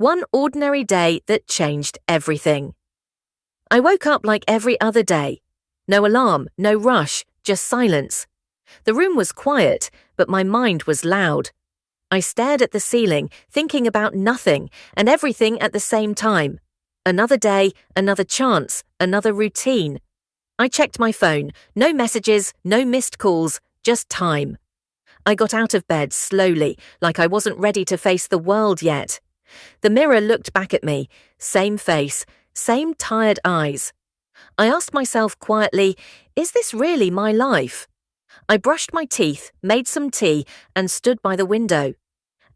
One ordinary day that changed everything. I woke up like every other day. No alarm, no rush, just silence. The room was quiet, but my mind was loud. I stared at the ceiling, thinking about nothing and everything at the same time. Another day, another chance, another routine. I checked my phone. No messages, no missed calls, just time. I got out of bed slowly, like I wasn't ready to face the world yet. The mirror looked back at me, same face, same tired eyes. I asked myself quietly, is this really my life? I brushed my teeth, made some tea, and stood by the window.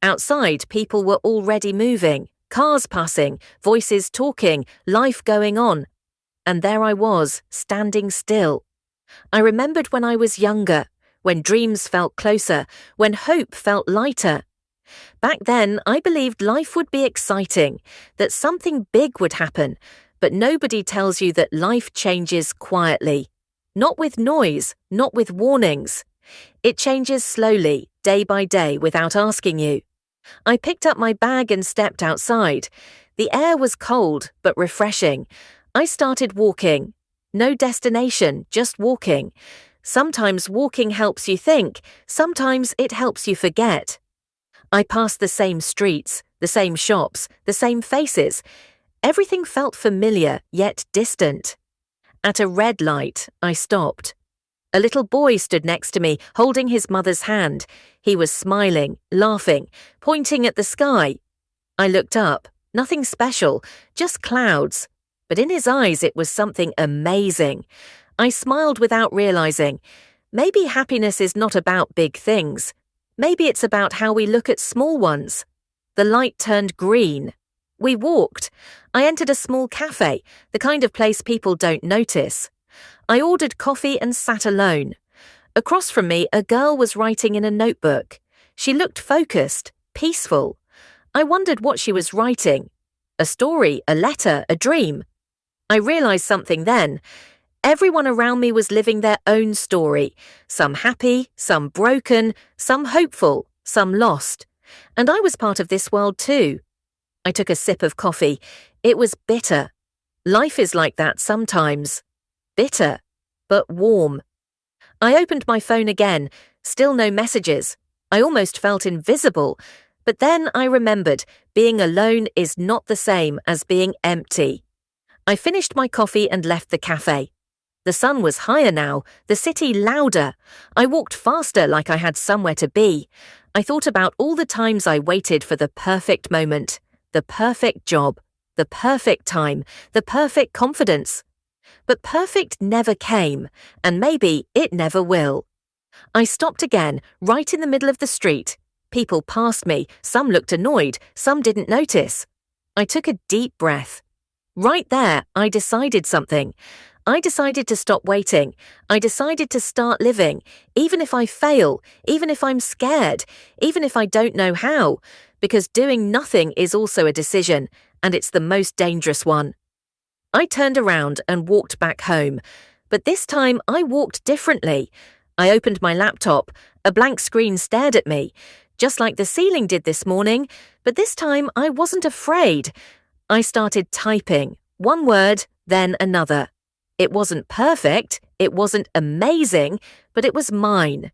Outside, people were already moving, cars passing, voices talking, life going on. And there I was, standing still. I remembered when I was younger, when dreams felt closer, when hope felt lighter. Back then, I believed life would be exciting, that something big would happen, but nobody tells you that life changes quietly. Not with noise, not with warnings. It changes slowly, day by day, without asking you. I picked up my bag and stepped outside. The air was cold, but refreshing. I started walking. No destination, just walking. Sometimes walking helps you think, sometimes it helps you forget. I passed the same streets, the same shops, the same faces. Everything felt familiar, yet distant. At a red light, I stopped. A little boy stood next to me, holding his mother's hand. He was smiling, laughing, pointing at the sky. I looked up. Nothing special, just clouds. But in his eyes it was something amazing. I smiled without realizing. Maybe happiness is not about big things. Maybe it's about how we look at small ones. The light turned green. We walked. I entered a small cafe, the kind of place people don't notice. I ordered coffee and sat alone. Across from me, a girl was writing in a notebook. She looked focused, peaceful. I wondered what she was writing. A story, a letter, a dream. I realized something then. Everyone around me was living their own story, some happy, some broken, some hopeful, some lost. And I was part of this world too. I took a sip of coffee. It was bitter. Life is like that sometimes. Bitter, but warm. I opened my phone again. Still no messages. I almost felt invisible. But then I remembered, being alone is not the same as being empty. I finished my coffee and left the cafe. The sun was higher now, the city louder. I walked faster like I had somewhere to be. I thought about all the times I waited for the perfect moment, the perfect job, the perfect time, the perfect confidence. But perfect never came, and maybe it never will. I stopped again, right in the middle of the street. People passed me, some looked annoyed, some didn't notice. I took a deep breath. Right there, I decided something. I decided to stop waiting. I decided to start living, even if I fail, even if I'm scared, even if I don't know how, because doing nothing is also a decision, and it's the most dangerous one. I turned around and walked back home, but this time I walked differently. I opened my laptop. A blank screen stared at me, just like the ceiling did this morning, but this time I wasn't afraid. I started typing, one word, then another. It wasn't perfect, it wasn't amazing, but it was mine.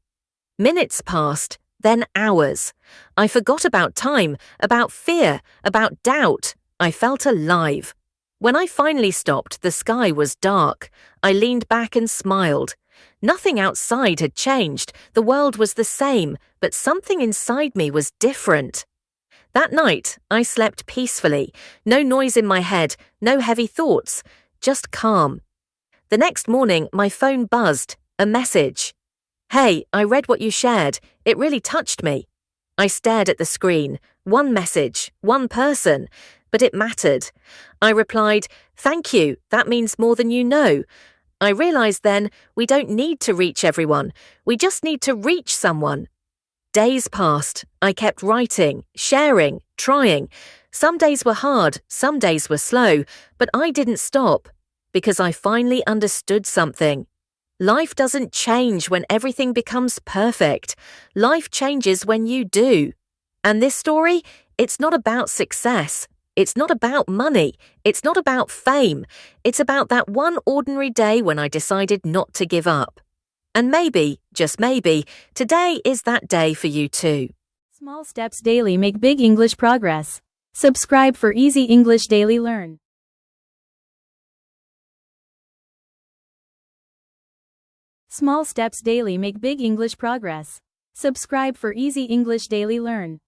Minutes passed, then hours. I forgot about time, about fear, about doubt. I felt alive. When I finally stopped, the sky was dark. I leaned back and smiled. Nothing outside had changed. The world was the same, but something inside me was different. That night, I slept peacefully. No noise in my head, no heavy thoughts, just calm. The next morning, my phone buzzed, a message. Hey, I read what you shared. It really touched me. I stared at the screen. One message, one person, but it mattered. I replied, thank you, that means more than you know. I realized then we don't need to reach everyone. We just need to reach someone. Days passed. I kept writing, sharing, trying. Some days were hard, some days were slow, but I didn't stop. Because I finally understood something. Life doesn't change when everything becomes perfect. Life changes when you do. And this story, it's not about success. It's not about money. It's not about fame. It's about that one ordinary day when I decided not to give up. And maybe, just maybe, today is that day for you too. Small steps daily make big English progress. Subscribe for easy English daily learn. Small steps daily make big English progress. Subscribe for easy English daily learn.